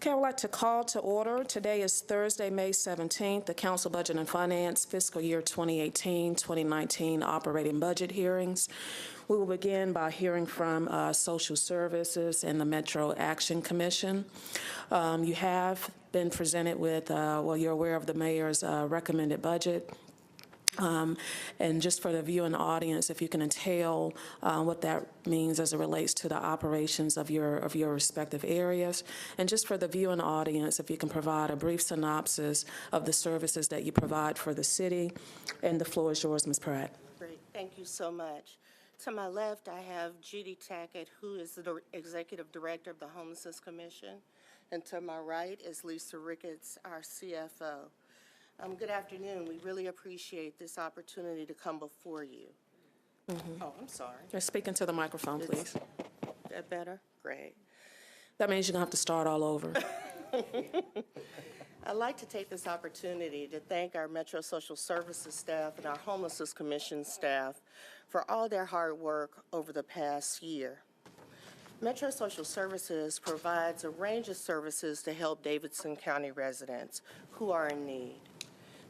Okay, I would like to call to order. Today is Thursday, May 17th, the Council Budget and Finance Fiscal Year 2018-2019 Operating Budget Hearings. We will begin by hearing from Social Services and the Metro Action Commission. You have been presented with, well, you're aware of the Mayor's recommended budget. And just for the viewing audience, if you can entail what that means as it relates to the operations of your respective areas. And just for the viewing audience, if you can provide a brief synopsis of the services that you provide for the city. And the floor is yours, Ms. Pratt. Great, thank you so much. To my left, I have Judy Tackett, who is the Executive Director of the Homelessness Commission. And to my right is Lisa Ricketts, our CFO. Good afternoon. We really appreciate this opportunity to come before you. Oh, I'm sorry. Just speak into the microphone, please. That better? Great. That means you're going to have to start all over. I'd like to take this opportunity to thank our Metro Social Services staff and our Homelessness Commission staff for all their hard work over the past year. Metro Social Services provides a range of services to help Davidson County residents who are in need.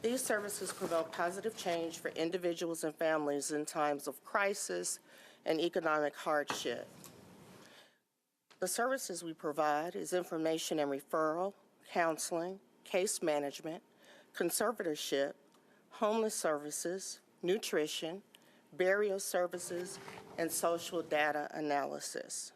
These services promote positive change for individuals and families in times of crisis and economic hardship. The services we provide is information and referral, counseling, case management, conservatorship, homeless services, nutrition, burial services, and social data analysis.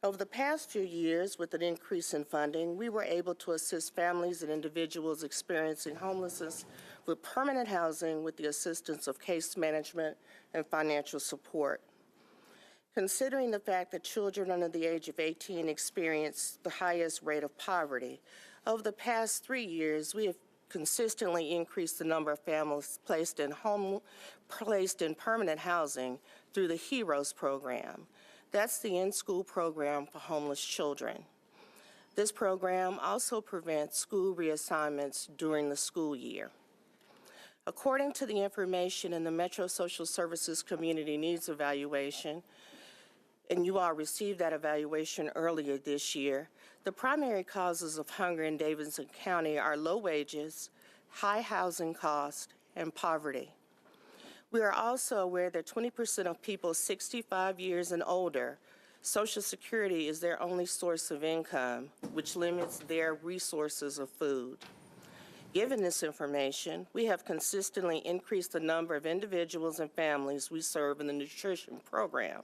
Over the past few years, with an increase in funding, we were able to assist families and individuals experiencing homelessness with permanent housing with the assistance of case management and financial support. Considering the fact that children under the age of 18 experience the highest rate of poverty, over the past 3 years, we have consistently increased the number of families placed in permanent housing through the HEROES program. That's the in-school program for homeless children. This program also prevents school reassignments during the school year. According to the information in the Metro Social Services Community Needs Evaluation, and you all received that evaluation earlier this year, the primary causes of hunger in Davidson County are low wages, high housing costs, and poverty. We are also aware that 20% of people 65 years and older, Social Security is their only source of income, which limits their resources of food. Given this information, we have consistently increased the number of individuals and families we serve in the nutrition program.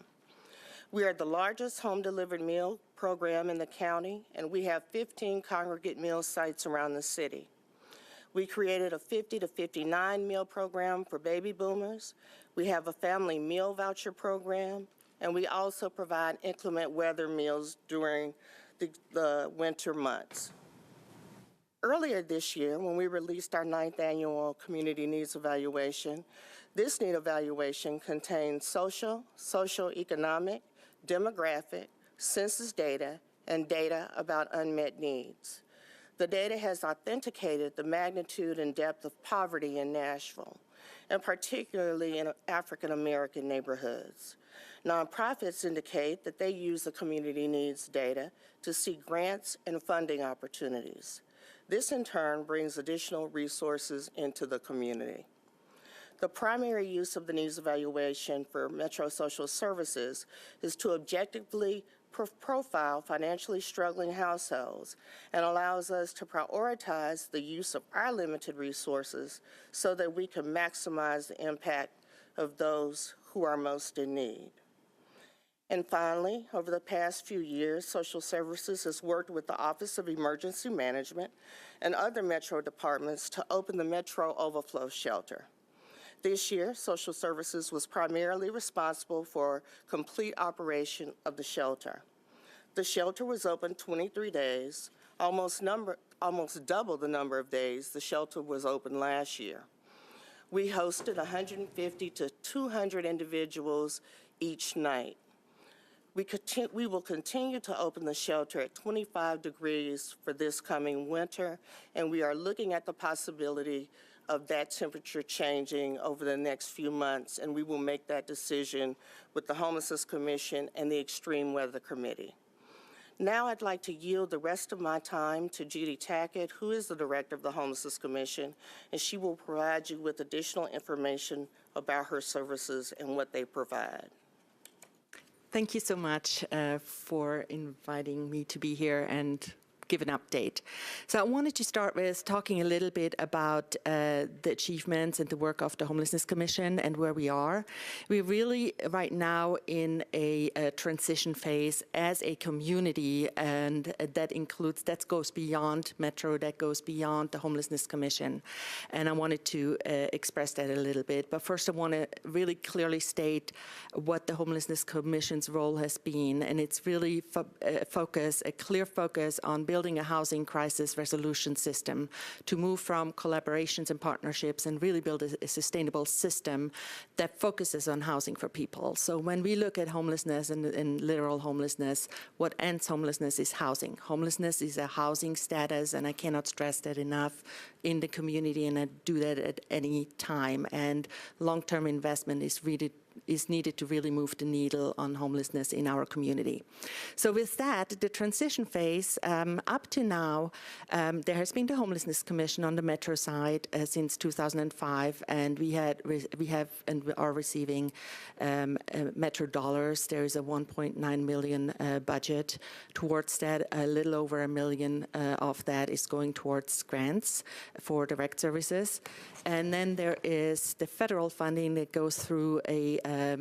We are the largest home-delivered meal program in the county, and we have 15 congregate meal sites around the city. We created a 50 to 59 meal program for baby boomers. We have a family meal voucher program, and we also provide inclement weather meals during the winter months. Earlier this year, when we released our 9th annual Community Needs Evaluation, this need evaluation contains social, socio-economic, demographic, census data, and data about unmet needs. The data has authenticated the magnitude and depth of poverty in Nashville, and particularly in African-American neighborhoods. Nonprofits indicate that they use the community needs data to seek grants and funding opportunities. This, in turn, brings additional resources into the community. The primary use of the needs evaluation for Metro Social Services is to objectively profile financially struggling households and allows us to prioritize the use of our limited resources so that we can maximize the impact of those who are most in need. And finally, over the past few years, Social Services has worked with the Office of Emergency Management and other Metro departments to open the Metro Overflow Shelter. This year, Social Services was primarily responsible for complete operation of the shelter. The shelter was open 23 days, almost double the number of days the shelter was open last year. We hosted 150 to 200 individuals each night. We will continue to open the shelter at 25 degrees for this coming winter, and we are looking at the possibility of that temperature changing over the next few months, and we will make that decision with the Homelessness Commission and the Extreme Weather Committee. Now I'd like to yield the rest of my time to Judy Tackett, who is the Director of the Homelessness Commission, and she will provide you with additional information about her services and what they provide. Thank you so much for inviting me to be here and give an update. So I wanted to start with talking a little bit about the achievements and the work of the Homelessness Commission and where we are. We're really right now in a transition phase as a community, and that goes beyond Metro, that goes beyond the Homelessness Commission. And I wanted to express that a little bit. But first I want to really clearly state what the Homelessness Commission's role has been, and it's really a clear focus on building a housing crisis resolution system to move from collaborations and partnerships and really build a sustainable system that focuses on housing for people. So when we look at homelessness and literal homelessness, what ends homelessness is housing. Homelessness is a housing status, and I cannot stress that enough in the community, and I do that at any time. And long-term investment is needed to really move the needle on homelessness in our community. So with that, the transition phase, up to now, there has been the Homelessness Commission on the Metro side since 2005, and we have and are receiving Metro dollars. There is a 1.9 million budget towards that. A little over $1 million of that is going towards grants for direct services. And then there is the federal funding that goes through a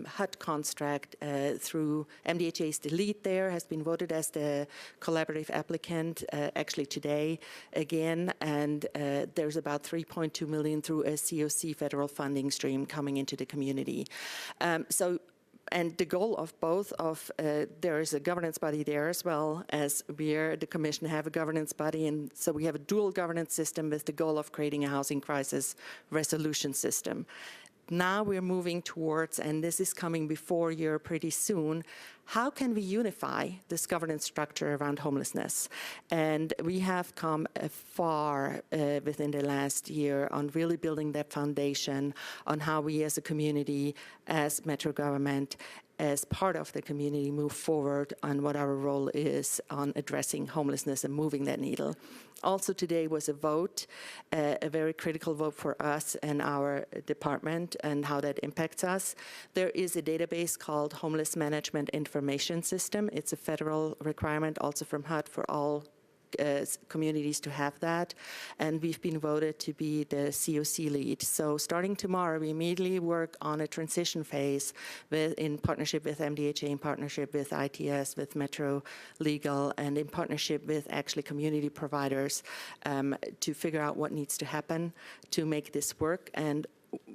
HUD construct through MDHA is the lead there, has been voted as the collaborative applicant actually today again, and there's about 3.2 million through a COC federal funding stream coming into the community. And the goal of both there is a governance body there as well as the commission have a governance body, and so we have a dual governance system with the goal of creating a housing crisis resolution system. Now we're moving towards, and this is coming before you pretty soon, how can we unify this governance structure around homelessness? And we have come far within the last year on really building that foundation on how we as a community, as Metro government, as part of the community, move forward on what our role is on addressing homelessness and moving that needle. Also today was a vote, a very critical vote for us and our department and how that impacts us. There is a database called Homeless Management Information System. It's a federal requirement also from HUD for all communities to have that, and we've been voted to be the COC lead. So starting tomorrow, we immediately work on a transition phase in partnership with MDHA, in partnership with ITS, with Metro Legal, and in partnership with actually community providers to figure out what needs to happen to make this work and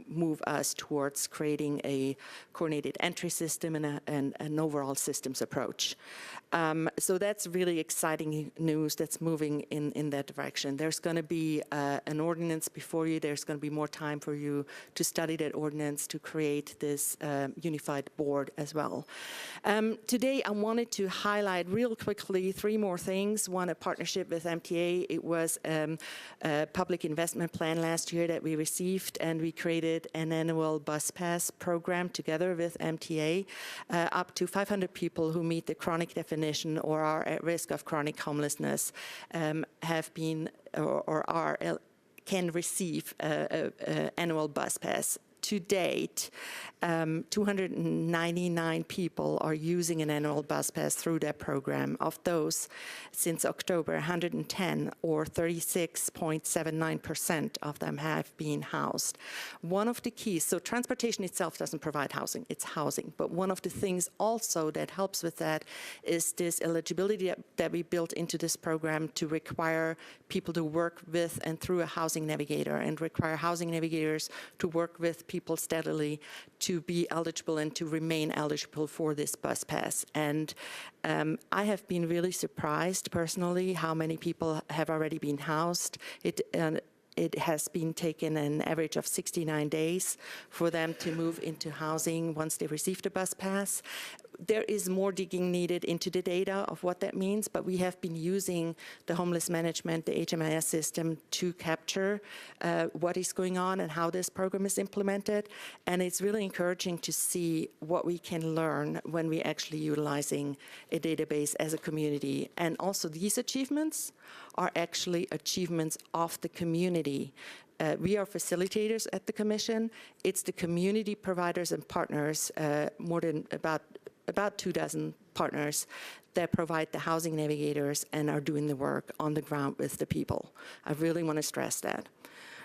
move us towards creating a coordinated entry system and an overall systems approach. So that's really exciting news that's moving in that direction. There's going to be an ordinance before you. There's going to be more time for you to study that ordinance to create this unified board as well. Today, I wanted to highlight real quickly 3 more things. One, a partnership with MTA. It was a public investment plan last year that we received, and we created an annual bus pass program together with MTA. Up to 500 people who meet the chronic definition or are at risk of chronic homelessness have been or can receive an annual bus pass. To date, 299 people are using an annual bus pass through that program. Of those, since October, 110 or 36.79% of them have been housed. One of the keys, so transportation itself doesn't provide housing, it's housing. But one of the things also that helps with that is this eligibility that we built into this program to require people to work with and through a housing navigator, and require housing navigators to work with people steadily to be eligible and to remain eligible for this bus pass. And I have been really surprised personally how many people have already been housed. it has been taken an average of 69 days for them to move into housing once they receive the bus pass. There is more digging needed into the data of what that means, but we have been using the homeless management, the HMIS system, to capture what is going on and how this program is implemented. And it's really encouraging to see what we can learn when we're actually utilizing a database as a community. And also these achievements are actually achievements of the community. We are facilitators at the Commission. It's the community providers and partners, more than about 24 partners that provide the housing navigators and are doing the work on the ground with the people. I really want to stress that.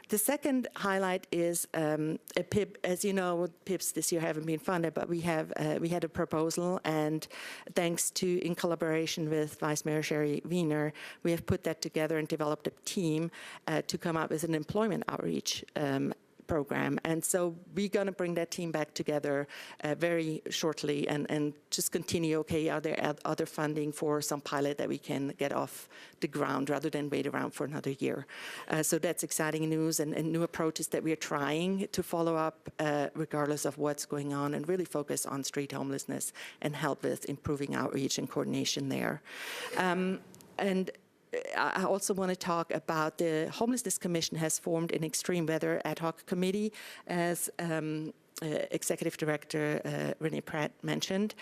The second highlight is a PIP. As you know, PIPs this year haven't been funded, but we had a proposal, and thanks to, in collaboration with Vice Mayor Sherry Wiener, we have put that together and developed a team to come up with an employment outreach program. And so we're going to bring that team back together very shortly and just continue, okay, are there other funding for some pilot that we can get off the ground rather than wait around for another year. So that's exciting news and new approaches that we're trying to follow up regardless of what's going on, and really focus on street homelessness and help with improving outreach and coordination there. And I also want to talk about the Homelessness Commission has formed an extreme weather ad hoc committee, as Executive Director Renee Pratt mentioned.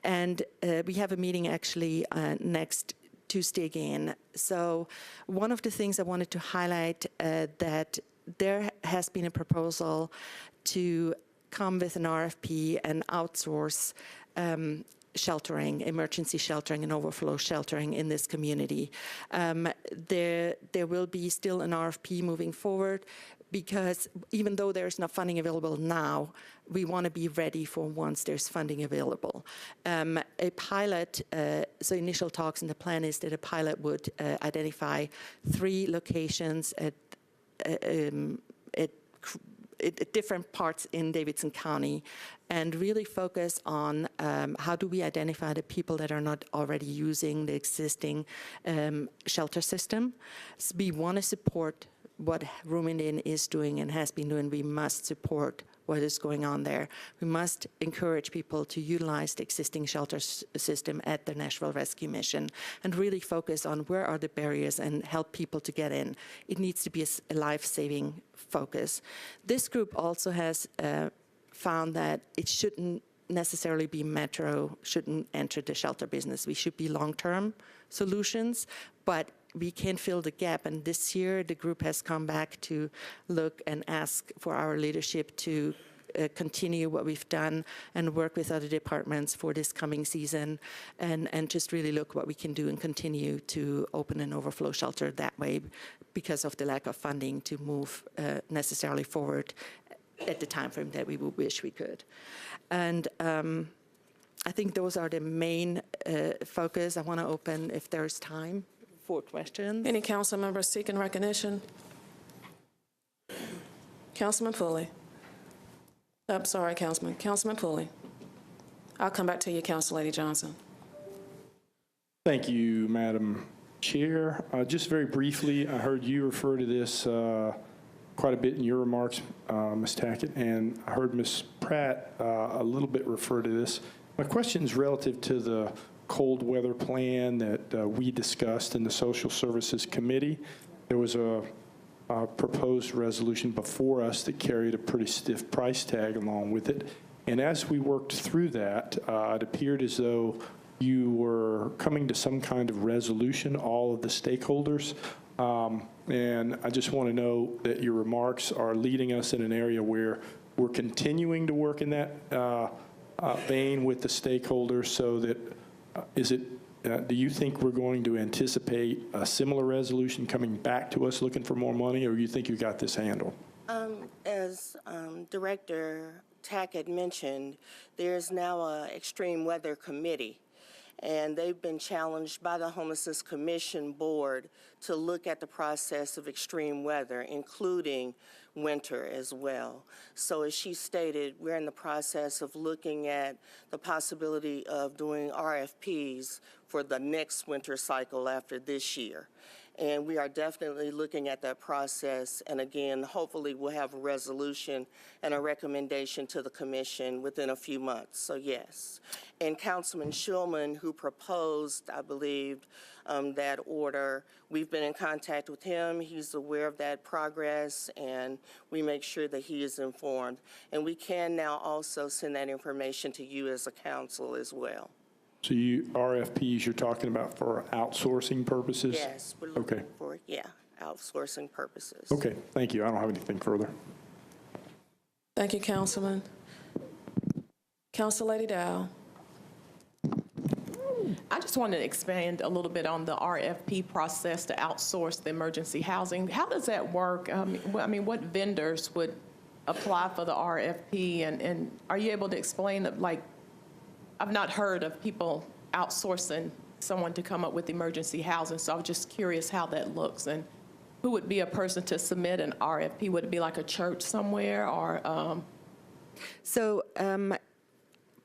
And we have a meeting actually next Tuesday again. So one of the things I wanted to highlight that there has been a proposal to come with an RFP and outsource sheltering, emergency sheltering and overflow sheltering in this community. There will be still an RFP moving forward, because even though there's not funding available now, we want to be ready for once there's funding available. A pilot, so initial talks in the plan is that a pilot would identify 3 locations at different parts in Davidson County, and really focus on how do we identify the people that are not already using the existing shelter system. So we want to support what Room and Inn is doing and has been doing. We must support what is going on there. We must encourage people to utilize the existing shelter system at the Nashville Rescue Mission and really focus on where are the barriers and help people to get in. It needs to be a life-saving focus. This group also has found that it shouldn't necessarily be Metro, shouldn't enter the shelter business. We should be long-term solutions, but we can fill the gap. And this year, the group has come back to look and ask for our leadership to continue what we've done and work with other departments for this coming season, and just really look what we can do and continue to open an overflow shelter that way, because of the lack of funding to move necessarily forward at the time frame that we would wish we could. And I think those are the main focus. I want to open, if there's time, for questions. Any council members seeking recognition? Councilman Pulley. I'm sorry, Councilman Pulley. I'll come back to you, Council Lady Johnson. Thank you, Madam Chair. Just very briefly, I heard you refer to this quite a bit in your remarks, Ms. Tackett, and I heard Ms. Pratt a little bit refer to this. My question is relative to the cold weather plan that we discussed in the Social Services Committee. There was a proposed resolution before us that carried a pretty stiff price tag along with it. And as we worked through that, it appeared as though you were coming to some kind of resolution, all of the stakeholders. And I just want to know that your remarks are leading us in an area where we're continuing to work in that vein with the stakeholders, so that do you think we're going to anticipate a similar resolution coming back to us looking for more money, or you think you got this handled? As Director Tackett mentioned, there's now an extreme weather committee, and they've been challenged by the Homelessness Commission Board to look at the process of extreme weather, including winter as well. So as she stated, we're in the process of looking at the possibility of doing RFPs for the next winter cycle after this year. And we are definitely looking at that process. And again, hopefully we'll have a resolution and a recommendation to the commission within a few months. So yes. And Councilman Shulman, who proposed, I believe, that order, we've been in contact with him. He's aware of that progress, and we make sure that he is informed. And we can now also send that information to you as a council as well. So you, RFPs you're talking about for outsourcing purposes? Yes, we're looking for, outsourcing purposes. Okay, thank you. I don't have anything further. Thank you, Councilman. Council Lady Dow. I just wanted to expand a little bit on the RFP process to outsource the emergency housing. How does that work? What vendors would apply for the RFP? And are you able to explain that, like, I've not heard of people outsourcing someone to come up with emergency housing, so I was just curious how that looks. And who would be a person to submit an RFP? Would it be like a church somewhere or?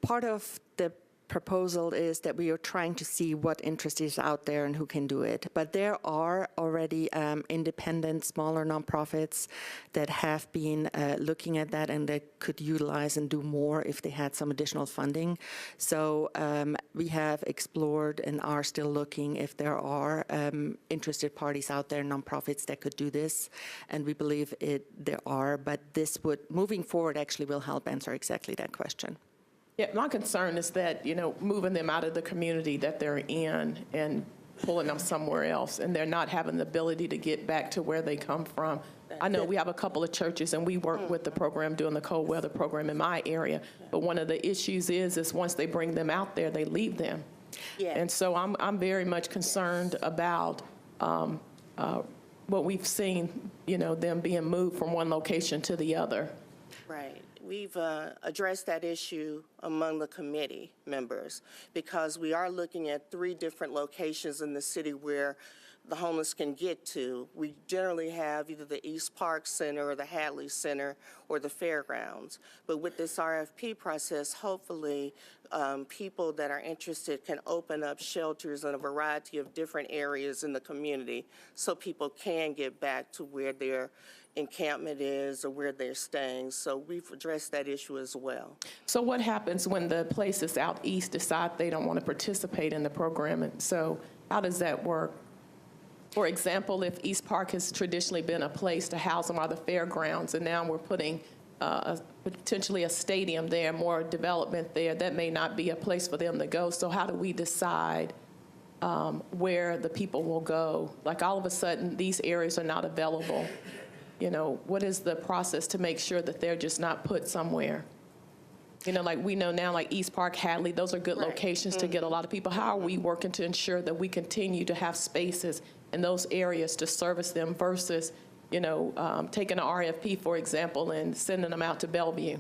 Part of the proposal is that we are trying to see what interest is out there and who can do it. But there are already independent, smaller nonprofits that have been looking at that and that could utilize and do more if they had some additional funding. So we have explored and are still looking if there are interested parties out there, nonprofits that could do this. And we believe there are, but this would, moving forward, actually will help answer exactly that question. Yeah, my concern is that, moving them out of the community that they're in and pulling them somewhere else, and they're not having the ability to get back to where they come from. I know we have a couple of churches, and we work with the program, doing the cold weather program in my area, but one of the issues is once they bring them out there, they leave them. Yeah. And so I'm very much concerned about what we've seen, them being moved from one location to the other. Right. We've addressed that issue among the committee members because we are looking at 3 different locations in the city where the homeless can get to. We generally have either the East Park Center or the Hadley Center or the fairgrounds. But with this RFP process, hopefully people that are interested can open up shelters in a variety of different areas in the community so people can get back to where their encampment is or where they're staying. So we've addressed that issue as well. So what happens when the places out east decide they don't want to participate in the program? And so how does that work? For example, if East Park has traditionally been a place to house them, or the fairgrounds, and now we're putting potentially a stadium there, more development there, that may not be a place for them to go. So how do we decide where the people will go? Like all of a sudden, these areas are not available. What is the process to make sure that they're just not put somewhere? Like we know now, like East Park, Hadley, those are good locations to get a lot of people. How are we working to ensure that we continue to have spaces in those areas to service them versus, taking an RFP, for example, and sending them out to Bellevue?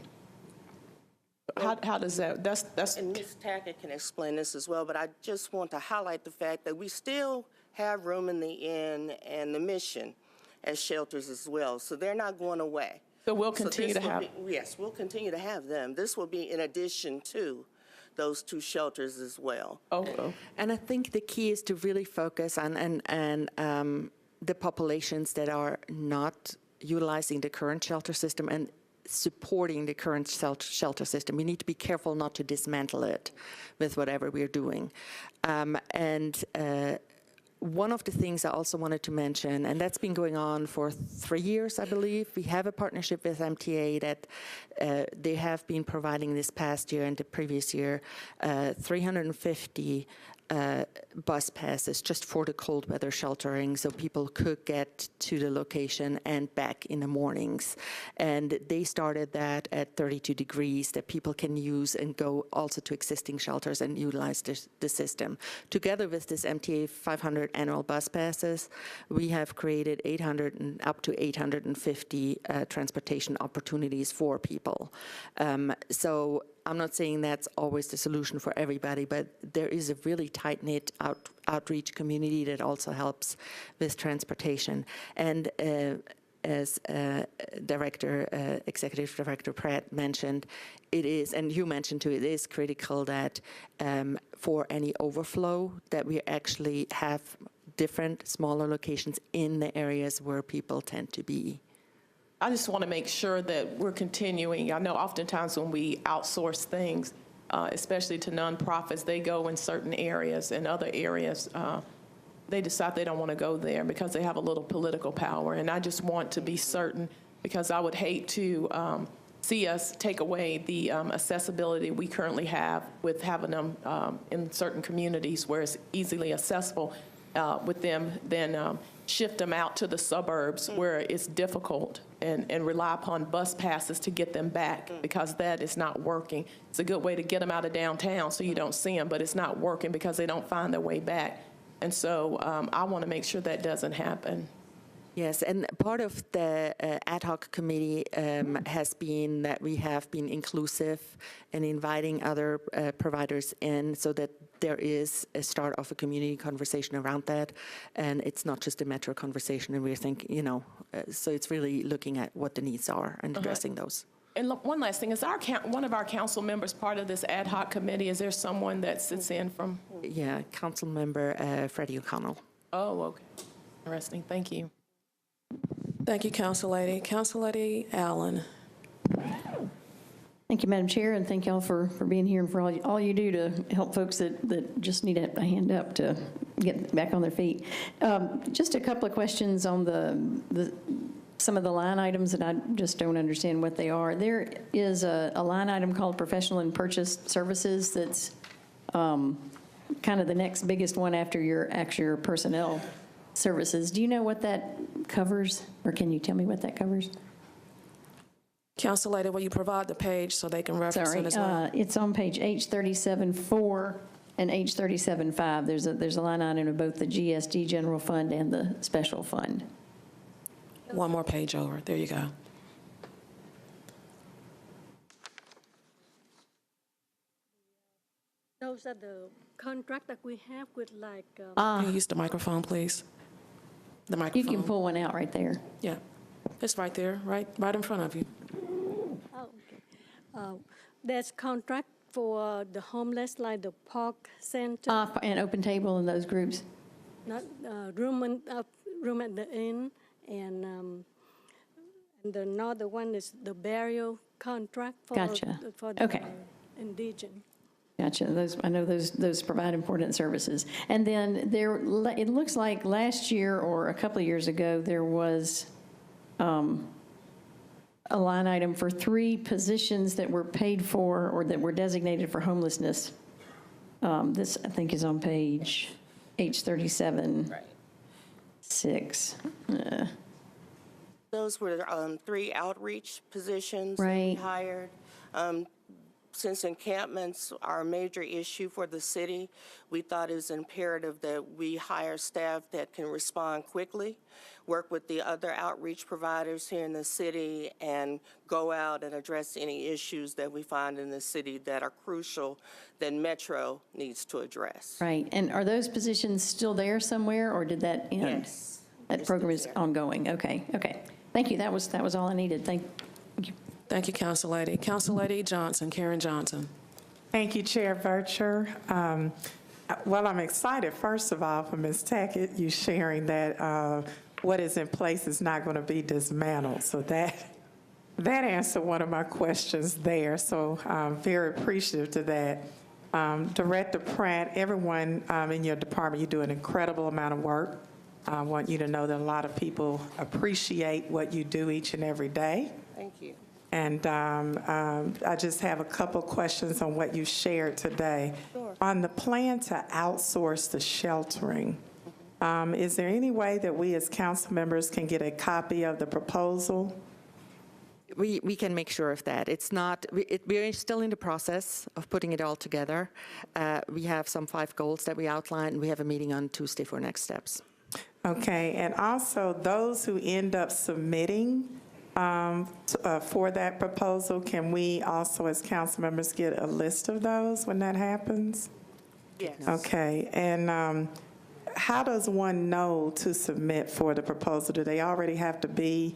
How does that, that's. And Ms. Tackett can explain this as well, but I just want to highlight the fact that we still have room in the inn and the Mission as shelters as well. So they're not going away. So we'll continue to have. Yes, we'll continue to have them. This will be in addition to those 2 shelters as well. Oh. And I think the key is to really focus on the populations that are not utilizing the current shelter system and supporting the current shelter system. We need to be careful not to dismantle it with whatever we're doing. One of the things I also wanted to mention, and that's been going on for 3 years, I believe. We have a partnership with MTA that they have been providing this past year and the previous year 350 bus passes just for the cold weather sheltering, so people could get to the location and back in the mornings. And they started that at 32 degrees that people can use and go also to existing shelters and utilize the system. Together with this MTA 500 annual bus passes, we have created 800 and up to 850 transportation opportunities for people. So I'm not saying that's always the solution for everybody, but there is a really tight-knit outreach community that also helps with transportation. And as Executive Director Pratt mentioned, it is, and you mentioned too, it is critical that for any overflow that we actually have different smaller locations in the areas where people tend to be. I just want to make sure that we're continuing. I know oftentimes when we outsource things, especially to nonprofits, they go in certain areas, and other areas they decide they don't want to go there because they have a little political power. And I just want to be certain, because I would hate to see us take away the accessibility we currently have with having them in certain communities where it's easily accessible with them, then shift them out to the suburbs where it's difficult, and rely upon bus passes to get them back, because that is not working. It's a good way to get them out of downtown so you don't see them, but it's not working because they don't find their way back. And so I want to make sure that doesn't happen. Yes, and part of the ad hoc committee has been that we have been inclusive and inviting other providers in, so that there is a start of a community conversation around that, and it's not just a Metro conversation, and we're thinking, so it's really looking at what the needs are and addressing those. And look, one last thing, is one of our council members part of this ad hoc committee? Is there someone that sits in from? Yeah, Council Member Freddie O'Connell. Oh, okay. Interesting. Thank you. Thank you, Council Lady. Council Lady Allen. Thank you, Madam Chair, and thank y'all for being here and for all you do to help folks that just need a hand up to get back on their feet. Just a couple of questions on some of the line items that I just don't understand what they are. There is a line item called professional and purchase services that's kind of the next biggest one after your personnel services. Do you know what that covers, or can you tell me what that covers? Council Lady, will you provide the page so they can reference it as well? It's on page H37.4 and H37.5. There's a line item of both the GSD general fund and the special fund. One more page over. There you go. Those are the contract that we have with Can you use the microphone, please? The You microphone. can pull one out right there. Yeah. It's right there, right in front of you. there's contract for the homeless, like the park center, And open table and those groups. not room at the inn, and the another one is the burial contract for Gotcha. for the Okay. indigent. Gotcha. I know those provide important services. And then it looks like last year or a couple of years ago, there was a line item for 3 positions that were paid for or that were designated for homelessness. This, I think, is on page H37. Right. 6. Those were 3 outreach positions that we Right. hired. Since encampments are a major issue for the city, we thought it was imperative that we hire staff that can respond quickly, work with the other outreach providers here in the city, and go out and address any issues that we find in the city that are crucial that Metro needs to address. Right. And are those positions still there somewhere, or did that end? Yes. That They're program still is there. ongoing. Okay. Thank you. That was all I needed. Thank you. Thank you, Council Lady. Council Lady Johnson, Karen Johnson. Thank you, Chair Vercher. Well, I'm excited, first of all, for Ms. Tackett, you sharing that what is in place is not going to be dismantled. So that answered one of my questions there. So I'm very appreciative to that. Director Pratt, everyone in your department, you do an incredible amount of work. I want you to know that a lot of people appreciate what you do each and every day. Thank you. And I just have a couple questions on what you shared today. Sure. On the plan to outsource the sheltering, is there any way that we as council members can get a copy of the proposal? We can make sure of that. It's not, we're still in the process of putting it all together. We have some 5 goals that we outlined. We have a meeting on Tuesday for next steps. Okay, and also those who end up submitting for that proposal, can we also as council members get a list of those when that happens? Yes. Okay, and how does one know to submit for the proposal? Do they already have to be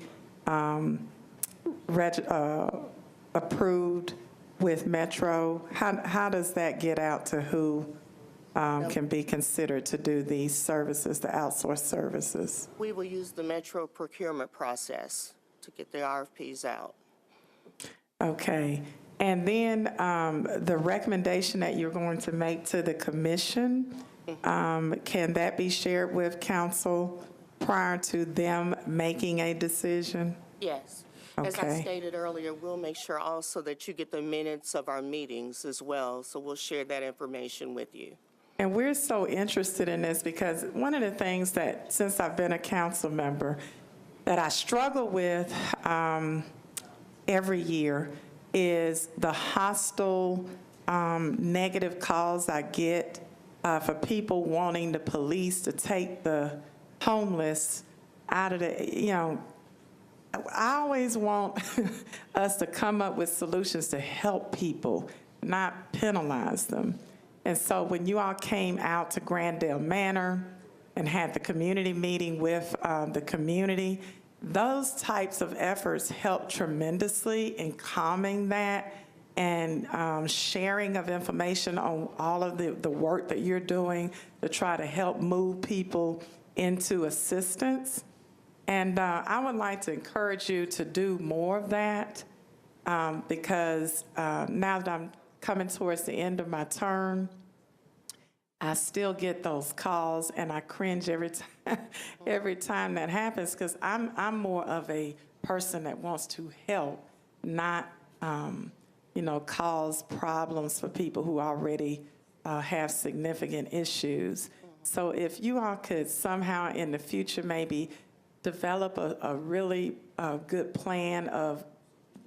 approved with Metro? How does that get out to who can be considered to do these services, the outsourced services? We will use the Metro procurement process to get the RFPs out. Okay. And then the recommendation that you're going to make to the commission, can that be shared with council prior to them making a decision? Yes. As I Okay. stated earlier, we'll make sure also that you get the minutes of our meetings as well, so we'll share that information with you. And we're so interested in this because one of the things that, since I've been a council member, that I struggle with every year is the hostile, negative calls I get for people wanting the police to take the homeless out of the, I always want us to come up with solutions to help people, not penalize them. And so when you all came out to Grandale Manor and had the community meeting with the community, those types of efforts help tremendously in calming that and sharing of information on all of the work that you're doing to try to help move people into assistance. And I would like to encourage you to do more of that because now that I'm coming towards the end of my term, I still get those calls and I cringe every time that happens because I'm more of a person that wants to help, not cause problems for people who already have significant issues. So if you all could somehow in the future maybe develop a really good plan of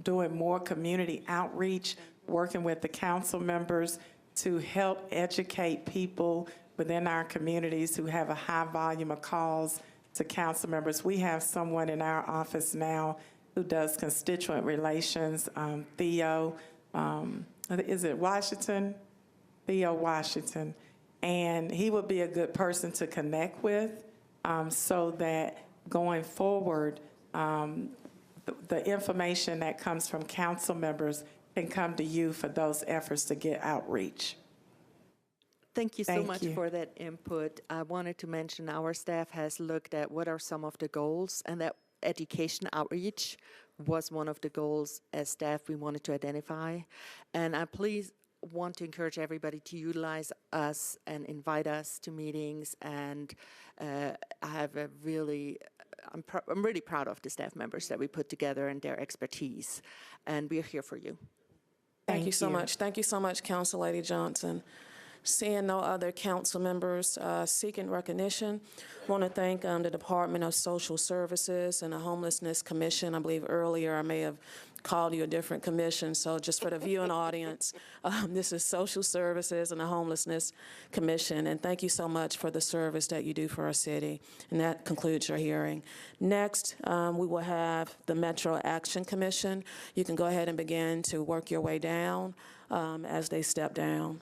doing more community outreach, working with the council members to help educate people within our communities who have a high volume of calls to council members. We have someone in our office now who does constituent relations, Theo, is it Washington? Theo Washington. And he would be a good person to connect with so that going forward, the information that comes from council members can come to you for those efforts to get outreach. Thank you so Thank much you. for that input. I wanted to mention our staff has looked at what are some of the goals, and that education outreach was one of the goals as staff we wanted to identify. And I please want to encourage everybody to utilize us and invite us to meetings. And I have a really, I'm really proud of the staff members that we put together and their expertise. And we're here for you. Thank you so much. Thank you so much, Council Lady Johnson. Seeing no other council members seeking recognition, I want to thank the Department of Social Services and the Homelessness Commission. I believe earlier I may have called you a different commission, so just for the viewing audience, this is Social Services and the Homelessness Commission, and thank you so much for the service that you do for our city. And that concludes your hearing. Next, we will have the Metro Action Commission. You can go ahead and begin to work your way down as they step down.